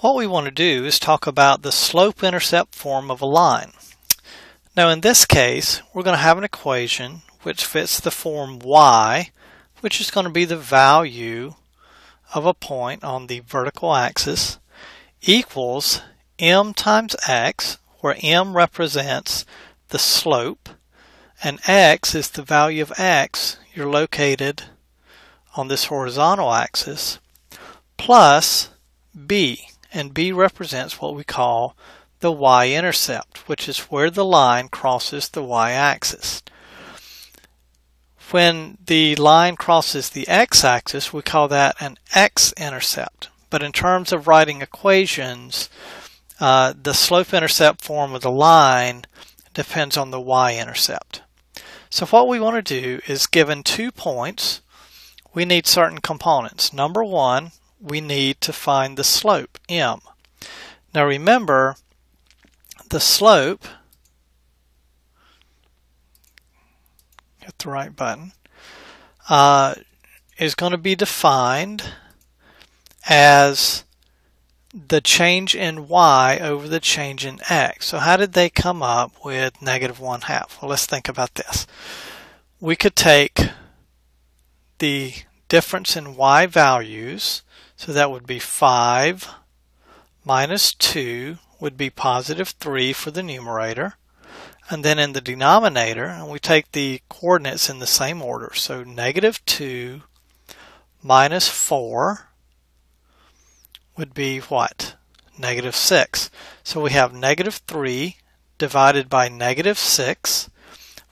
What we want to do is talk about the slope-intercept form of a line. Now in this case, we're going to have an equation which fits the form y, which is going to be the value of a point on the vertical axis, equals m times x, where m represents the slope, and x is the value of x you're located on this horizontal axis, plus b, and b represents what we call the y-intercept, which is where the line crosses the y-axis. When the line crosses the x-axis, we call that an x-intercept. But in terms of writing equations, the slope-intercept form of the line depends on the y-intercept. So what we want to do is, given 2 points, we need certain components. Number one, we need to find the slope, m. Now remember, the slope, hit the right button, is going to be defined as the change in y over the change in x. So how did they come up with -1/2? Well, let's think about this. We could take the difference in y values, so that would be 5 minus 2 would be +3 for the numerator. And then in the denominator, and we take the coordinates in the same order, so -2 minus 4 would be what? -6. So we have -3 divided by -6,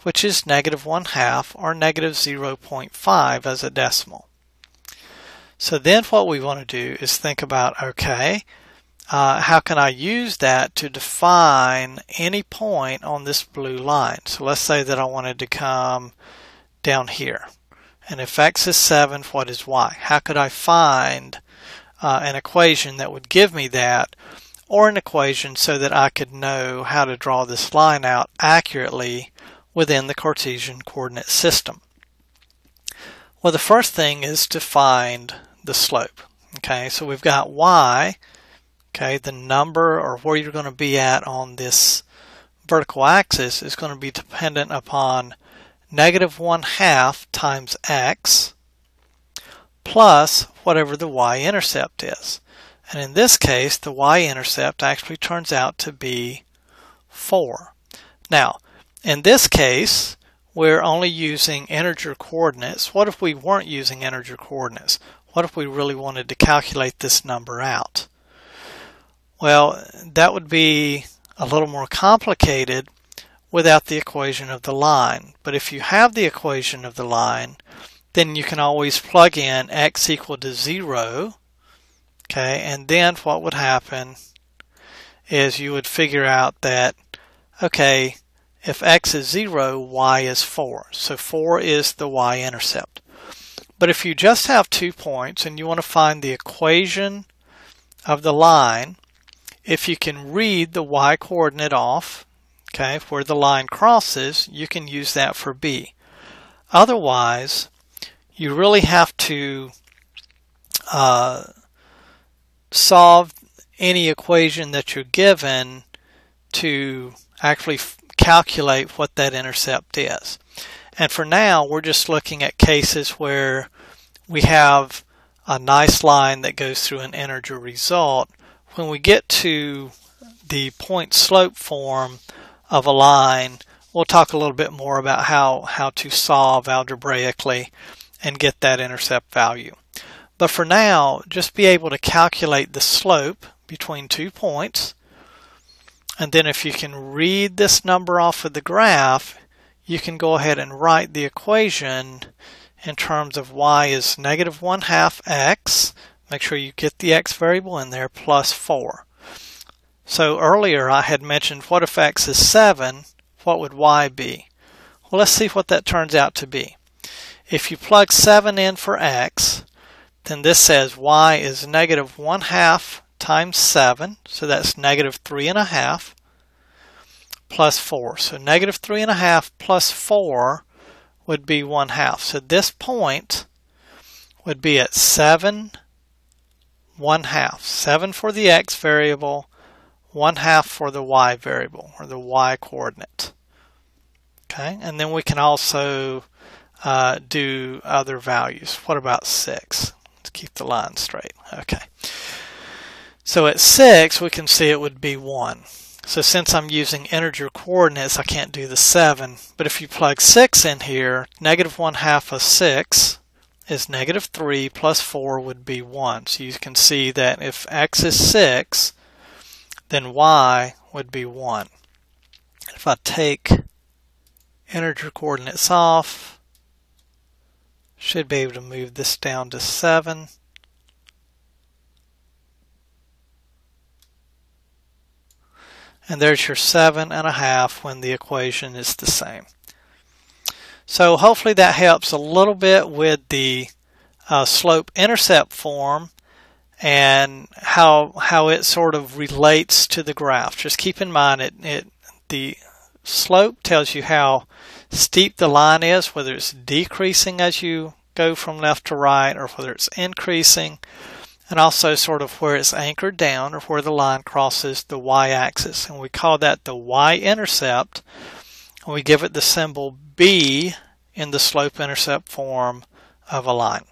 which is -1/2, or -0.5 as a decimal. So then what we want to do is think about, okay, how can I use that to define any point on this blue line? So let's say that I wanted to come down here. And if x is 7, what is y? How could I find an equation that would give me that, or an equation so that I could know how to draw this line out accurately within the Cartesian coordinate system? Well, the first thing is to find the slope. Okay, so we've got y, okay, the number or where you're going to be at on this vertical axis is going to be dependent upon -1/2 times x plus whatever the y-intercept is. And in this case, the y-intercept actually turns out to be 4. Now, in this case, we're only using integer coordinates. What if we weren't using integer coordinates? What if we really wanted to calculate this number out? Well, that would be a little more complicated without the equation of the line. But if you have the equation of the line, then you can always plug in x equal to 0. Okay, and then what would happen is you would figure out that, okay, if x is 0, y is 4. So 4 is the y-intercept. But if you just have 2 points and you want to find the equation of the line, if you can read the y-coordinate off, okay, where the line crosses, you can use that for b. Otherwise, you really have to solve any equation that you're given to actually calculate what that intercept is. And for now, we're just looking at cases where we have a nice line that goes through an integer result. When we get to the point slope form of a line, we'll talk a little bit more about how to solve algebraically and get that intercept value. But for now, just be able to calculate the slope between 2 points. And then if you can read this number off of the graph, you can go ahead and write the equation in terms of y is -1/2 x. Make sure you get the x variable in there, plus 4. So earlier I had mentioned, what if x is 7? What would y be? Well, let's see what that turns out to be. If you plug 7 in for x, then this says y is -1/2 times 7, so that's -3.5, plus 4. So -3.5 plus 4 would be 1/2. So this point would be at 7, 1/2. 7 for the x variable, 1/2 for the y variable, or the y coordinate. Okay, and then we can also do other values. What about 6? Let's keep the line straight. Okay. So at 6, we can see it would be 1. So since I'm using integer coordinates, I can't do the 7. But if you plug 6 in here, negative 1/2 of 6 is negative 3 plus 4 would be 1. So you can see that if x is 6, then y would be 1. If I take integer coordinates off, should be able to move this down to 7. And there's your 7.5 when the equation is the same. So hopefully that helps a little bit with the slope-intercept form and how it sort of relates to the graph. Just keep in mind the slope tells you how steep the line is, whether it's decreasing as you go from left to right or whether it's increasing, and also sort of where it's anchored down or where the line crosses the y-axis. And we call that the y-intercept, and we give it the symbol B in the slope-intercept form of a line.